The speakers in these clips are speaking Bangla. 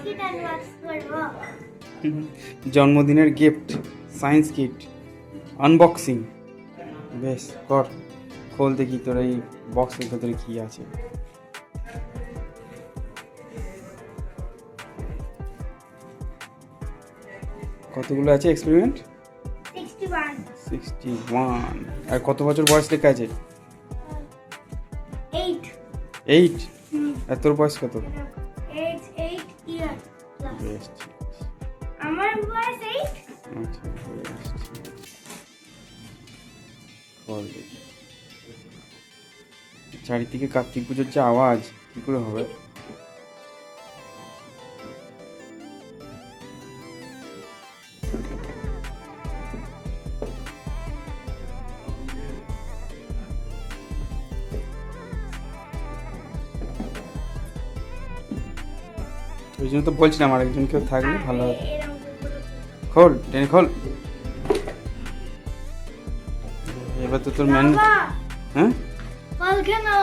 কিট আনবক্স করব। জন্মদিনের গিফট সায়েন্স কিট আনবক্সিং। বেশ কর, খোল দেখি তোর এই বক্সের ভেতরে কি আছে। কতগুলো আছে এক্সপেরিমেন্ট? 61 61। আর কত বছর বয়স লেখা আছে? 8 8। আর তোর বয়স কত? 8 ইয়ার। বেশ ঠিক আছে। আমার বয়স 8। আচ্ছা বেশ ঠিক আছে। খোল দেখি। চারিদিকে কার্তিক পুজোর যে আওয়াজ, কি করে হবে? ওই জন্য তো বলছিলাম আর একজন কেউ থাকলে ভালো হতো। খোল, টেনে খোল। এবার তো তোর হ্যাঁ ভলকানো।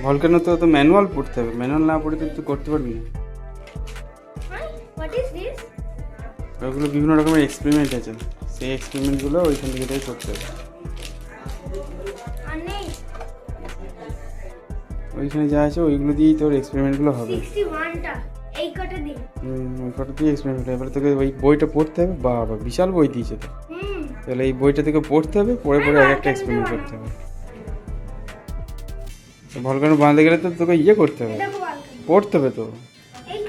ভলকানো তো ম্যানুয়াল পড়তে হবে, ম্যানুয়াল না পড়ে তো তুই করতে পারবি না। What is this? ওগুলো বিভিন্ন রকমের এক্সপেরিমেন্ট আছে, সেই এক্সপেরিমেন্টগুলো ওইখান থেকে করতে হবে। অনেক ওইখানে যা আছে ওইগুলো দিয়েই তোর এক্সপেরিমেন্টগুলো হবে। 61টা এই কটা দিন। ওই কটা দিয়ে এক্সপেরিমেন্ট হবে। এবারে তোকে ওই বইটা পড়তে হবে। বাবা বিশাল বই দিয়েছে তো। তাহলে এই বইটা থেকে পড়তে হবে, পড়ে পড়ে এক একটা এক্সপেরিমেন্ট করতে হবে। ভলকানো বাঁধতে গেলে তো তোকে ইয়ে করতে হবে, দেখো ভলকানো। পড়তে হবে তো, এই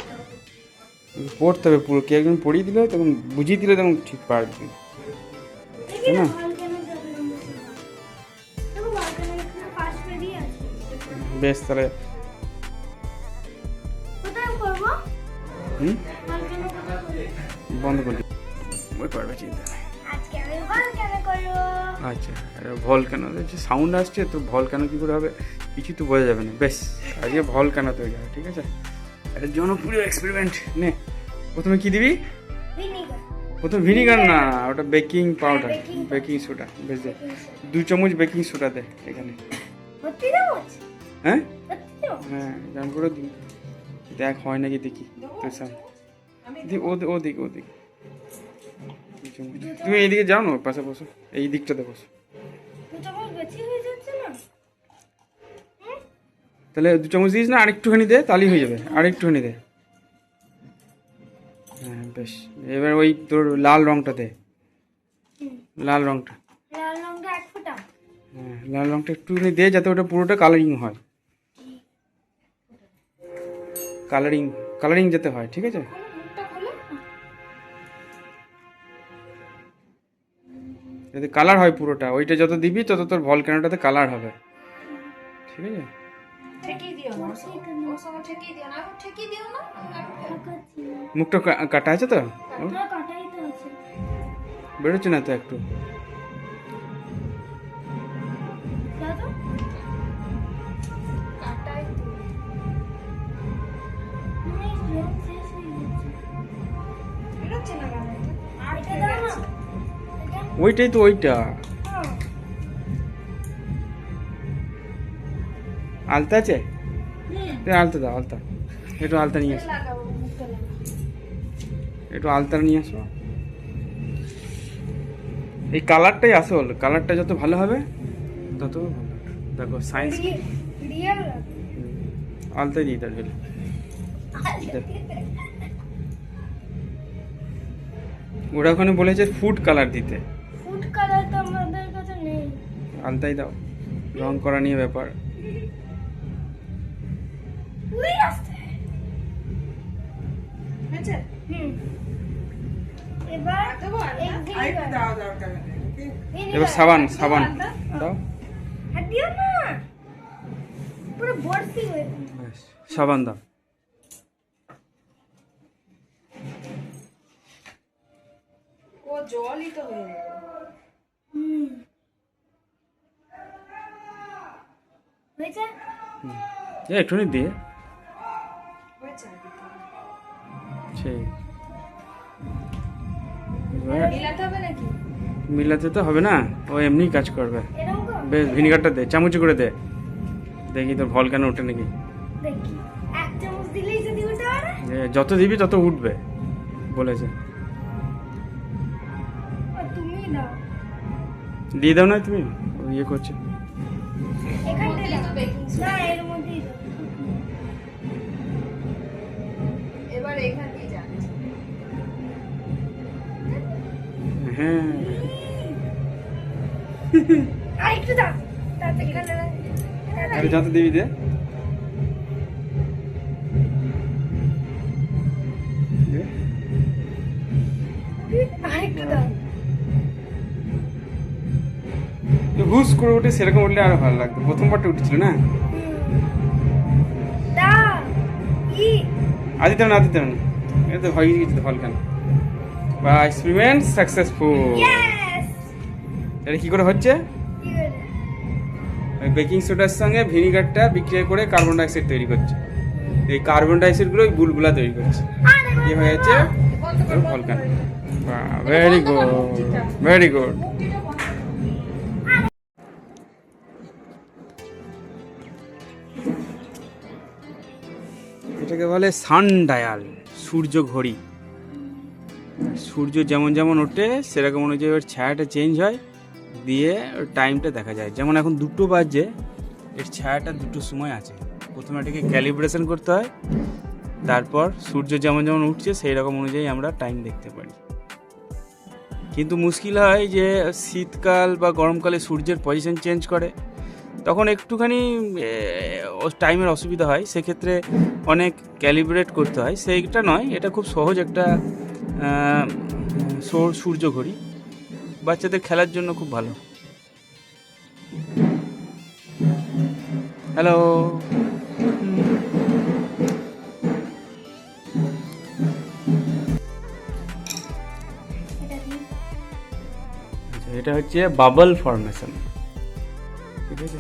তো পড়তে হবে পুরো। কে একজন পড়িয়ে দিলে তখন বুঝিয়ে দিলে তখন ঠিক পারবি। দেখি না? ভলকানো যখন দেখো ভলকানো এখানে ফার্স্ট পেজই আছে। বেশ তাহলে কোথায় করব? হুম ভলকানো কোথায় করব? বন্ধ করে দিই। ওই পারবে চিন্তা নেই। আজকে আমি ভলকানো করব। আচ্ছা ভলকানো যে সাউন্ড আসছে তো ভলকানো কী করে হবে কিছু তো বোঝা যাবে না। বেশ আজকে ভলকানো তৈরি হবে, ঠিক আছে। একটা জনপ্রিয় এক্সপেরিমেন্ট নে। প্রথমে কি দিবি? ভিনিগার। প্রথমে ভিনিগার না, ওটা baking powder, baking baking soda. বেশ দে 2 চামচ বেকিং সোডা দে এখানে। ভর্তি দেবো? হ্যাঁ ভর্তি দেবো? হ্যাঁ জান করে দিই, দেখ হয় নাকি দেখি তোর সামনে। ও দিক 2 চামচ। তুমি এইদিকে যাও না, পাশে বসো, এই দিকটাতে বসো। দুটো আমার বেশি হয়ে যাচ্ছে না? তাহলে 2 চামচ দিস না, আরেকটুখানি দে, তাহলেই হয়ে যাবে। আরেকটুখানি দে। হ্যাঁ বেশ। এবার ওই তোর লাল রংটা দে, লাল রংটা। লাল রঙটা 1 ফোঁটা। হ্যাঁ লাল রংটা একটুখানি দে যাতে ওটা পুরোটা কালারিং হয়। কালারিং যাতে হয়, ঠিক আছে। মুখটা খোলো। যাতে কালার হয় পুরোটা, ওইটা যত দিবি তত তোর ভলকানোটাতে কালার হবে, ঠিক আছে। ঠেকিয়ে দিও না, ওর সঙ্গে ঠেকিয়ে দিও না, ঠেকিয়ে দিও না। মুখটা কাটা আছে তো, না কাটাই তো আছে। বেরোচ্ছে না তো একটু। দাদা কাটাই দিও। তুমি ব্রেক শেষ হয়ে যাচ্ছে। বেরোচ্ছে না কেন এটা? আর এটা দাও না। এটা ওইটাই তো, ওইটা হ্যাঁ। আলতা আছে, আলতা দাও, আলতা একটু আলতা নিয়ে আসো, লাগাবো, মুখটা লাগাবো। একটু আলতা নিয়ে আসো। এই কালারটাই আসল, কালারটা যত ভালো হবে তত ভালো। দেখো সায়েন্স রিয়েল আলতাই দিই তার জন্য। ওরা ওখানে বলেছে ফুড কালার দিতে, ফুড কালার তো আমাদের কাছে নেই। আলতাই দাও, রং করা নিয়ে ব্যাপার। উই আসছে। হয়েছে? এবার দেবো আর এক না? ভিনিগার। আরেকটু দেওয়া দরকার নেই। এবার সাবান দাও। আর দিও না। পুরো ভর্তি হয়ে গেছে। ব্যাস, সাবান দাও। ও জলই তো হয়ে যাবে। হয়েছে? একটুখানি দিয়ে হয়েছে আর দিতে হবে। সেই এবার মিলাতে হবে নাকি? মিলাতে তো হবে না, ও এমনি কাজ করবে। এরকম কর। বেশ ভিনিগারটা দে, চামচে করে দে, দেখি তোর ভলকানো ওঠে নাকি। দেখি 1 চামচ দিলেই যদি উঠে পারে। যত দিবি তত উঠবে বলেছে। তুমি দাও দিয়ে দাও না তুমি, ও ইয়ে করছে। এখানটায় মধ্যেই দাও তো বেকিং না সোডা। এর মধ্যেই দাও এবার এখান দিয়ে যাচ্ছে। হ্যাঁ আর একটু দাও তাড়াতাড়ি আরে যত দিবি দে। দে। আর একটু দাও হুস করে উঠে সেরকম উঠলে আরো ভালো লাগতো, প্রথমবারটা উঠেছিল না। দাও ই আর দিতে হবে না, আর দিতে হবে না, এটা তো হয়ে গেছে ফল কেন। বা এক্সপেরিমেন্ট সাকসেসফুল। ইয়েস এটা কি করে হচ্ছে? কি করে ওই বেকিং সোডার সঙ্গে ভিনিগারটা বিক্রিয়া করে কার্বন ডাইঅক্সাইড তৈরি করছে। এই কার্বন ডাইঅক্সাইডগুলো ওই বুলবুলা তৈরি করছে। কি হয়েছে? বন্ধ কর, বন্ধ ভলকান। কর। Very good, very good. মুখটিটা বন্ধ কর। এটাকে বলে সানডায়াল, সূর্য ঘড়ি। সূর্য যেমন যেমন ওঠে সেরকম অনুযায়ী ওর ছায়াটা চেঞ্জ হয়, দিয়ে ওর টাইমটা দেখা যায়। যেমন এখন 2টো বাজে, এর ছায়াটা 2টো সময় আছে। প্রথমে এটাকে ক্যালিব্রেশন করতে হয়, তারপর সূর্য যেমন যেমন উঠছে সেই রকম অনুযায়ী আমরা টাইম দেখতে পারি। কিন্তু মুশকিল হয় যে শীতকাল বা গরমকালে সূর্যের পজিশন চেঞ্জ করে, তখন একটুখানি টাইমের অসুবিধা হয়। সেক্ষেত্রে অনেক ক্যালিব্রেট করতে হয়। সেইটা নয়, এটা খুব সহজ একটা সূর্য ঘড়ি, বাচ্চাদের খেলার জন্য খুব ভালো। হ্যালো, এটা হচ্ছে বাবল ফর্মেশন, ঠিক আছে।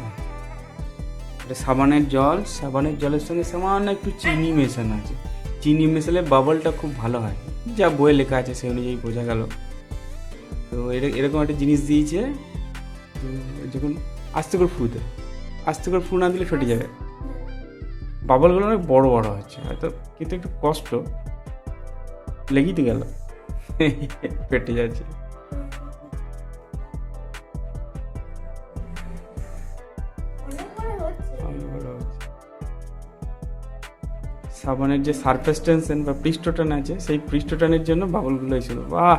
এটা সাবানের জল, সাবানের জলের সঙ্গে সামান্য একটু চিনি মেশানো আছে। চিনি মেশালে বাবলটা খুব ভালো হয়, যা বইয়ে লেখা আছে সেই অনুযায়ী বোঝা গেল। তো এরকম একটা জিনিস দিয়েছে, তো যখন আস্তে করে ফু দেয়, আস্তে করে ফু না দিলে ফেটে যাবে। বাবলগুলো অনেক বড় বড় হচ্ছে হয়তো, কিন্তু একটু কষ্ট লেগেই তো গেল, ফেটে যাচ্ছে। অনেক বড় হচ্ছে সাবানের যে সারফেস টেনশন বা পৃষ্ঠটান আছে, সেই পৃষ্ঠটানের জন্য বাবলগুলো এসেছিল। বাহ,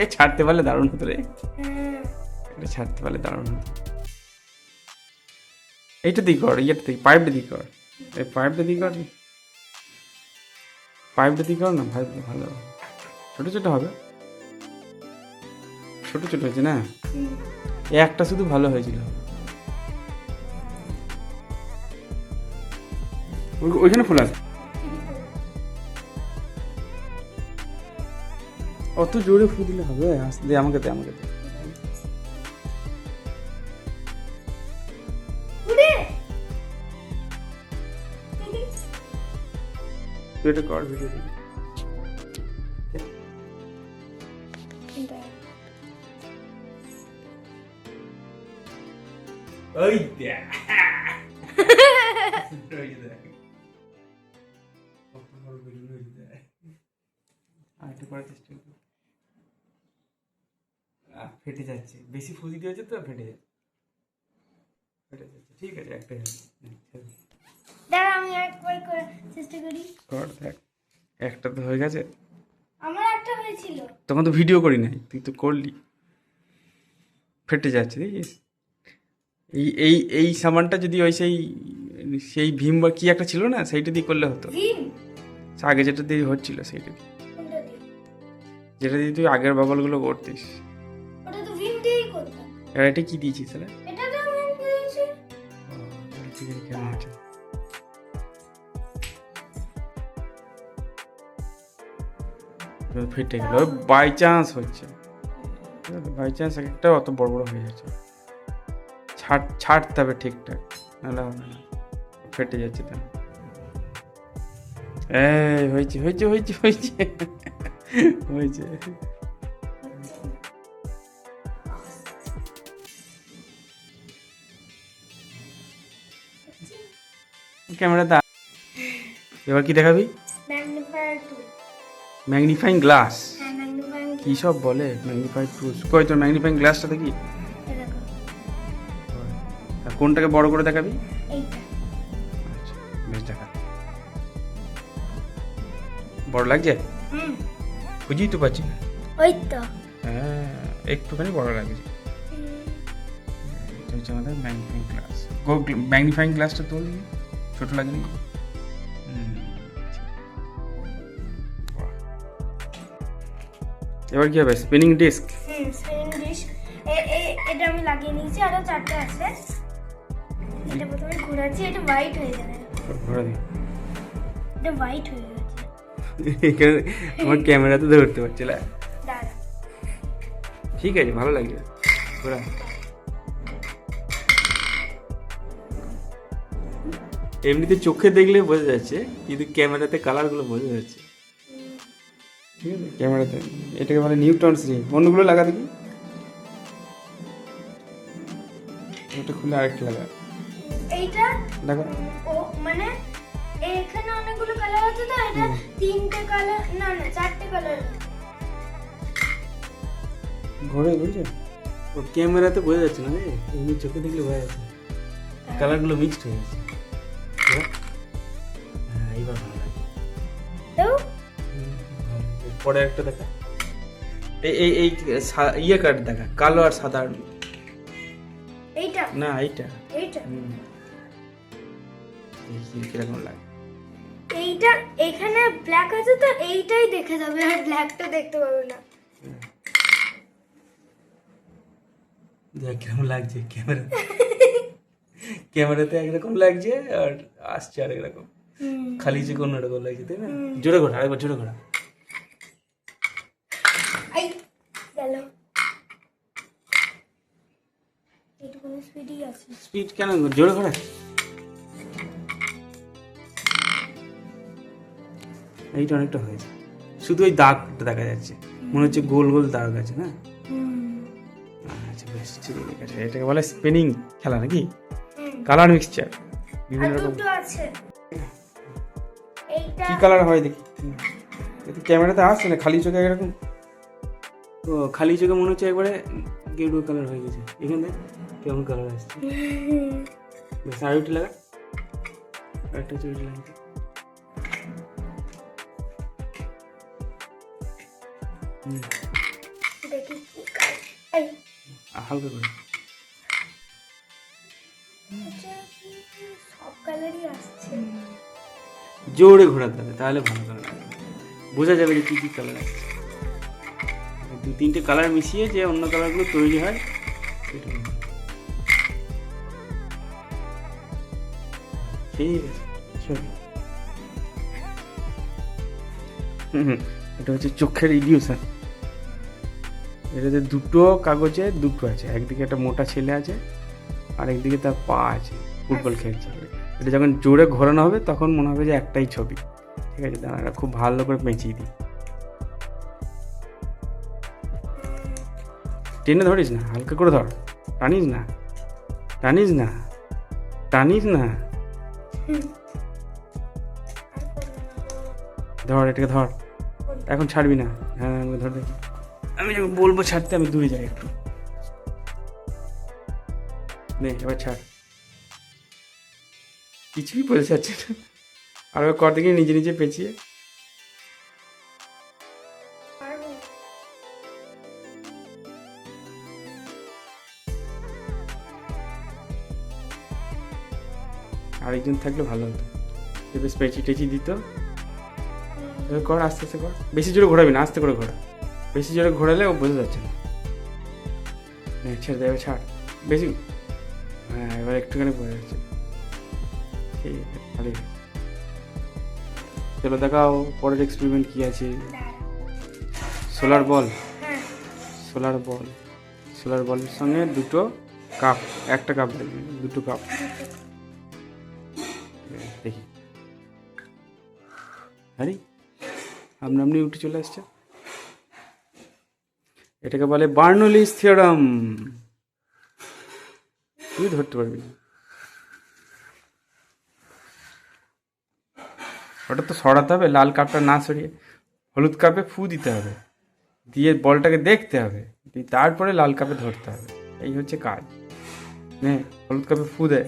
এ ছাড়তে পারলে দারুণ হতো রে, হ্যাঁ এটা ছাড়তে পারলে দারুণ হতো। এইটা দিক কর, ইয়েটা দিক, পাইপটা দিক কর, এই পাইপটা দিক কর, পাইপটা দিক কর না ভাই, ভালো ছোট ছোট হবে, ছোট ছোট হয়েছে না। এই একটা শুধু ভালো হয়েছিল, ওইখানে ফুল আছে। অত জোরে ফু দিলে হবে? আস্তে দে, আমাকে দে, আমাকে দে। উড়ে তুই এটা কর, ভিডিও দিবি। ওই দেখ, ওই দেখ, কত বড় বেলুন, ওই দেখ। আরেকটু করার চেষ্টা কর। ফেটে যাচ্ছে, বেশি ফুল দিতে হচ্ছে তো ফেটে যাচ্ছে, ফেটে যাচ্ছে। ঠিক আছে, একটাই হবে। দাঁড়া আমি একবার করে চেষ্টা করি। কর দেখ, একটা তো হয়ে গেছে। আমার একটা হয়েছিল তখন তো ভিডিও করি নাই, তুই তো করলি। ফেটে যাচ্ছে দেখিস। এই সামানটা যদি ওই সেই ভীম বা কি একটা ছিল না, সেইটা দিয়ে করলে হতো। ভীম আগে যেটা দিয়ে হচ্ছিল সেইটা দিয়ে, কোনটা দিয়ে? যেটা দিয়ে তুই আগের বাবলগুলো করতিস। ওটা তো ভীম দিয়েই করতাম। এবার এটা কি দিয়েছিস তাহলে? এটা তো ভীম দিয়েছি। ঠিক আছে, কেমন আছে? ফেটে গেল, বাই চান্স হচ্ছে, বাই চান্স একটা অত বড় বড় হয়ে যাচ্ছে। ছাড়তে হবে ঠিকঠাক, নাহলে হবে না, ফেটে যাচ্ছে। তাহলে এই হয়েছে হয়েছে হয়েছে হয়েছে হয়েছে। ক্যামেরা দা, এবার কি দেখাবি? ম্যাগনিফাইং গ্লাস, হ্যাঁ ম্যাগনিফাইং কী সব বলে ম্যাগনিফাইড টুলস। কই তোর ম্যাগনিফাইং গ্লাসটা দেখি। দেখো আর কোনটাকে বড় করে দেখাবি? এইটা। আচ্ছা বেশ দেখা। বড় লাগছে? হুম বুঝিই তো পাচ্ছি না। ওই তো। হ্যাঁ একটুখানি বড় লাগছে। এটা হচ্ছে আমাদের ম্যাগনিফাইং গ্লাস। ম্যাগনিফাইং গ্লাসটা তোল দিই, ছোট লাগেনি? বাহ। এবার কি হবে? Spinning disk. স্পিনিং ডিশ এটা আমি লাগিয়ে নিয়েছি, আরো 4টে আছে। এটা প্রথমে ঘোরাচ্ছি, এটা হোয়াইট হয়ে যাবে। ঘোরা দিই। এটা হোয়াইট হয়ে গেছে। এখানে আমার ক্যামেরাতে ধরতে পারছি না। দাঁড়া ঠিক আছে, ভালো লাগছে। ঘোরা। এমনিতে চোখে দেখলে বোঝা যাচ্ছে, কিন্তু ক্যামেরাতে কালারগুলো বোঝা যাচ্ছে। ঠিক আছে, ক্যামেরাতে এটাকে বলে নিউটনস রিং। অন্যগুলো লাগা দেখি। ওটা খুলে আরেকটা লাগা। এইটা লাগা। ও মানে এখানে অনেকগুলো কালার আছে তো, এটা 3টে কালার, না 4টে কালার। ঘোরে বুঝছে? ও ক্যামেরাতে বোঝা যাচ্ছে না রে, এমনি চোখে দেখলে বোঝা যাচ্ছে। কালারগুলো মিক্সড হয়ে গেছে। হ্যাঁ এইবার ভালো লাগে। তো পরে একটা দেখা। এই এই এই ইয়ে কার্ড দেখা, কালো আর সাদা। এইটা না এইটা। এইটা কিরকম লাগে? এইটা এখানে ব্ল্যাক আছে তো, এইটাই দেখে যাবে, আর ব্ল্যাকটা দেখতে পাবে না। দেখ কিরকম লাগছে ক্যামেরা। ক্যামেরাতে একরকম লাগছে আর আসছে আর একরকম। খালি যে কোনো রকম লাগছে, তাই না? জোরে ঘোরা, আরেকবার জোরে ঘোরা। আই গেল। এইটুকুনি স্পিডই আছে। স্পিড কেন? জোরে ঘোরা। এইটা অনেকটা হয়েছে, শুধু ওই দাগটা দেখা যাচ্ছে, মনে হচ্ছে গোল গোল দাগ আছে না? আচ্ছা বেশ ঠিক আছে। এটাকে বলে স্পিনিং খেলা নাকি? কালার মিক্সচার আর বিভিন্ন রকম। দুটো আছে। এইটা কি কালার হয় দেখি। এটা ক্যামেরাতে আসছে না, খালি চোখে এরকম। ও খালি চোখে মনে হচ্ছে একবারে গেরুয়া কালার হয়ে গেছে। এখানে দেখ কেমন কালার আসছে। বেশ আর ওইটা লাগা, আরেকটা চুড়ি লাগা। দেখি কি কালার। এই হালকা করে। এটা কি সব কালারই আসছে। জোরে ঘোরাতে হবে, তাহলে ভালো কালার আসবে, বোঝা যাবে যে কী কী কালার আসছে। 2-3টে কালার মিশিয়ে যে অন্য কালারগুলো তৈরি হয় সেটা। ঠিক আছে চল। এটা হচ্ছে চোখের ইলিউশন। এটাতে দুটো কাগজে দুটো আছে, একদিকে একটা মোটা ছেলে আছে আর একদিকে তার পা আছে, ফুটবল খেলছে। এটা যখন জোরে ঘোরানো হবে তখন মনে হবে যে একটাই ছবি। ঠিক আছে, দাঁড়া খুব ভালো করে পেঁচিয়ে দিই। টেনে ধরিস না, হালকা করে ধর, টানিস না, টানিস না, টানিস না। ধর এটাকে ধর, এখন ছাড়বি না। হ্যাঁ আমাকে ধর দেখি, আমি যখন বলবো ছাড়তে আমি দূরে যাই একটু। নে এবার ছাড়। কিছুই বলতে চাচ্ছে না। আর ওই কর দেখি নিজে নিজে পেঁচিয়ে। পারবো। আরেকজন থাকলে ভালো হতো, বেশ পেঁচি টেচি দিত। এবার কর, আস্তে আস্তে কর, বেশি জোরে ঘোরাবি না, আস্তে করে ঘোরা। বেশি জোরে ঘোরালে ও বোঝা যাচ্ছে না। ছেড়ে দেবে, ছাড় বেশি। হ্যাঁ এবার একটুখানি বোঝা যাচ্ছে। ঠিক আছে ভালোই। চলো দেখাও পরের এক্সপেরিমেন্ট কি আছে। সোলার বল। হ্যাঁ সোলার বল, সোলার বলের সঙ্গে দুটো কাপ, একটা কাপ লাগবে, দুটো কাপ। দেখি আরে আপনি আপনি উঠে চলে আসছে। এটাকে বলে বার্নৌলিস থিওরাম। তুই ধরতে পারবি না, ওটা তো সরাতে হবে, লাল কাপটা না সরিয়ে। হলুদ কাপে ফু দিতে হবে, দিয়ে বলটাকে দেখতে হবে, দিয়ে তারপরে লাল কাপে ধরতে হবে। এই হচ্ছে কাজ। নে হলুদ কাপে ফু দে।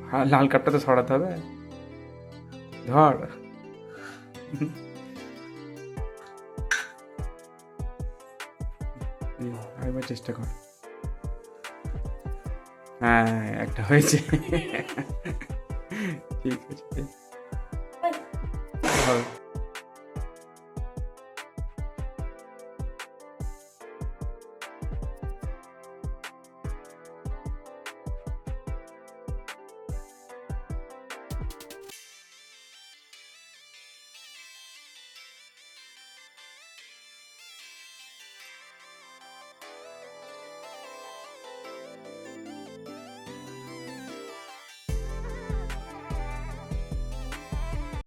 হ্যাঁ, লাল কাপটা তো সরাতে হবে। ধর। আরেকবার চেষ্টা কর। হ্যাঁ, একটা হয়েছে। ঠিক আছে। ধর।